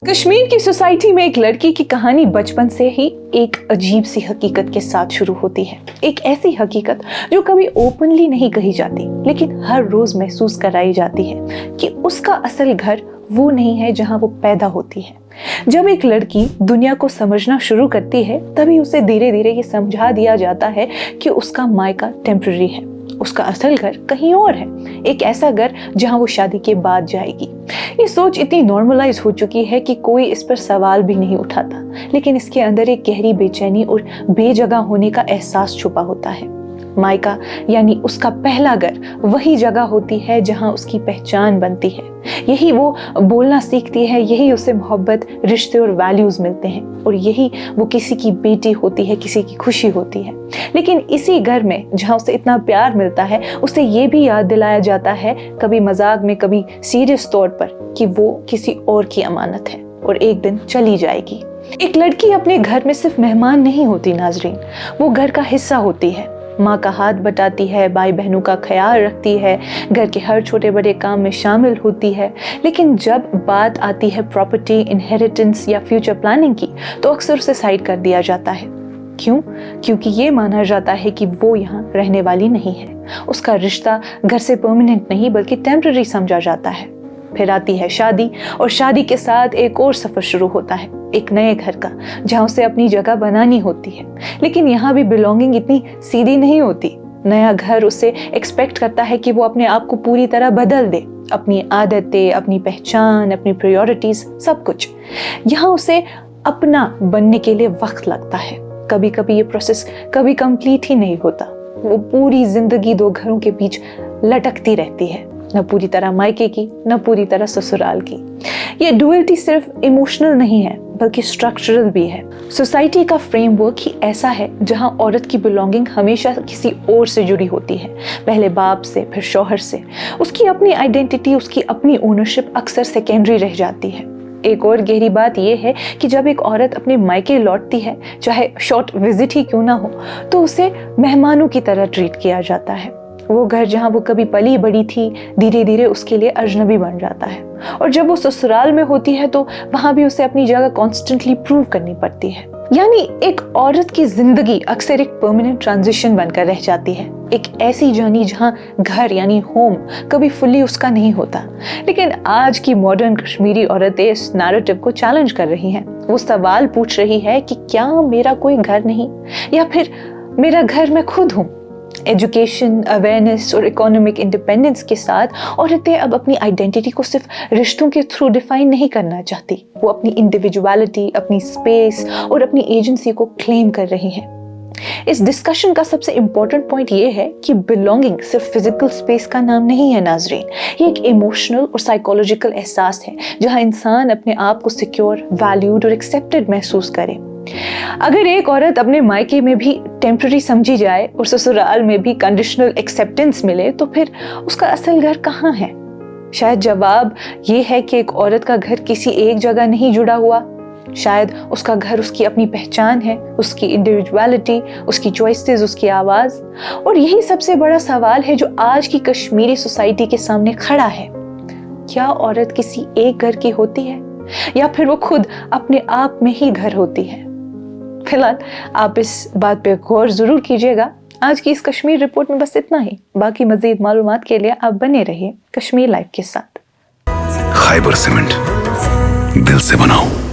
कश्मीर की सोसाइटी में एक लड़की की कहानी बचपन से ही एक अजीब सी हकीकत के साथ शुरू होती है। एक ऐसी हकीकत जो कभी ओपनली नहीं कही जाती, लेकिन हर रोज महसूस कराई जाती है कि उसका असल घर वो नहीं है जहां वो पैदा होती है। जब एक लड़की दुनिया को समझना शुरू करती है, तभी उसे धीरे धीरे ये समझा दिया जाता है कि उसका मायका टेम्पररी है, उसका असल घर कहीं और है, एक ऐसा घर जहां वो शादी के बाद जाएगी। ये सोच इतनी नॉर्मलाइज हो चुकी है कि कोई इस पर सवाल भी नहीं उठाता, लेकिन इसके अंदर एक गहरी बेचैनी और बेजगह होने का एहसास छुपा होता है। मायका यानी उसका पहला घर वही जगह होती है जहां उसकी पहचान बनती है, यही वो बोलना सीखती है, यही उसे मोहब्बत, रिश्ते और वैल्यूज मिलते हैं, और यही वो किसी की बेटी होती है, किसी की खुशी होती है। लेकिन इसी घर में जहां उसे इतना प्यार मिलता है, उसे ये भी याद दिलाया जाता है, कभी मजाक में कभी सीरियस तौर पर, कि वो किसी और की अमानत है और एक दिन चली जाएगी। एक लड़की अपने घर में सिर्फ मेहमान नहीं होती नाजरीन, वो घर का हिस्सा होती है। माँ का हाथ बटाती है, भाई बहनों का ख्याल रखती है, घर के हर छोटे बड़े काम में शामिल होती है। लेकिन जब बात आती है प्रॉपर्टी, इनहेरिटेंस या फ्यूचर प्लानिंग की, तो अक्सर उसे साइड कर दिया जाता है। क्यों? क्योंकि ये माना जाता है कि वो यहाँ रहने वाली नहीं है, उसका रिश्ता घर से परमानेंट नहीं बल्कि टेम्पररी समझा जाता है। फिर आती है शादी, और शादी के साथ एक और सफर शुरू होता है, एक नए घर का, जहां उसे अपनी जगह बनानी होती है। लेकिन यहाँ भी बिलोंगिंग इतनी सीधी नहीं होती। नया घर उसे एक्सपेक्ट करता है कि वो अपने आप को पूरी तरह बदल दे, अपनी आदतें, अपनी पहचान, अपनी प्रायोरिटीज, सब कुछ। यहाँ उसे अपना बनने के लिए वक्त लगता है। कभी कभी ये प्रोसेस कभी कंप्लीट ही नहीं होता, वो पूरी जिंदगी दो घरों के बीच लटकती रहती है, न पूरी तरह मायके की, न पूरी तरह ससुराल की। ये डुअलिटी सिर्फ इमोशनल नहीं है बल्कि स्ट्रक्चरल भी है। सोसाइटी का फ्रेमवर्क ही ऐसा है जहां औरत की बिलोंगिंग हमेशा किसी और से जुड़ी होती है, पहले बाप से, फिर शौहर से। उसकी अपनी आइडेंटिटी, उसकी अपनी ओनरशिप अक्सर सेकेंडरी रह जाती है। एक और गहरी बात यह है कि जब एक औरत अपने मायके लौटती है, चाहे शॉर्ट विजिट ही क्यों ना हो, तो उसे मेहमानों की तरह ट्रीट किया जाता है। वो घर जहाँ वो कभी पली बड़ी थी, धीरे धीरे उसके लिए अजनबी बन जाता है। और जब वो ससुराल में होती है, तो वहां भी उसे अपनी जगह कॉन्स्टेंटली प्रूव करनी पड़ती है। यानी एक औरत की जिंदगी अक्सर एक परमानेंट ट्रांजिशन बनकर रह जाती है, एक ऐसी जर्नी जहां घर यानी होम कभी फुल्ली उसका नहीं होता। लेकिन आज की मॉडर्न कश्मीरी औरतें इस नैरेटिव को चैलेंज कर रही हैं। वो सवाल पूछ रही है कि क्या मेरा कोई घर नहीं, या फिर मेरा घर मैं खुद हूँ। एजुकेशन, अवेयरनेस और इकोनॉमिक इंडिपेंडेंस के साथ औरतें अब अपनी आइडेंटिटी को सिर्फ रिश्तों के थ्रू डिफाइन नहीं करना चाहती, वो अपनी इंडिविजुअलिटी, अपनी स्पेस और अपनी एजेंसी को क्लेम कर रही हैं। इस डिस्कशन का सबसे इंपॉर्टेंट पॉइंट ये है कि बिलोंगिंग सिर्फ फिजिकल स्पेस का नाम नहीं है नाजरीन, ये एक इमोशनल और साइकोलॉजिकल एहसास है, जहां इंसान अपने आप को सिक्योर, वैल्यूड और एक्सेप्टेड महसूस करे। अगर एक औरत अपने मायके में भी टेम्पररी समझी जाए और ससुराल में भी कंडीशनल एक्सेप्टेंस मिले, तो फिर उसका असल घर कहाँ है? शायद जवाब ये है कि एक औरत का घर किसी एक जगह नहीं जुड़ा हुआ। शायद उसका घर उसकी अपनी पहचान है, उसकी इंडिविजुअलिटी, उसकी चॉइसेस, उसकी आवाज। और यही सबसे बड़ा सवाल है जो आज की कश्मीरी सोसाइटी के सामने खड़ा है। क्या औरत किसी एक घर की होती है, या फिर वो खुद अपने आप में ही घर होती है? फिलहाल आप इस बात पे गौर जरूर कीजिएगा। आज की इस कश्मीर रिपोर्ट में बस इतना ही। बाकी मजीद मालूमात के लिए आप बने रहिए कश्मीर लाइव के साथ। खैबर सीमेंट, दिल से बनाओ।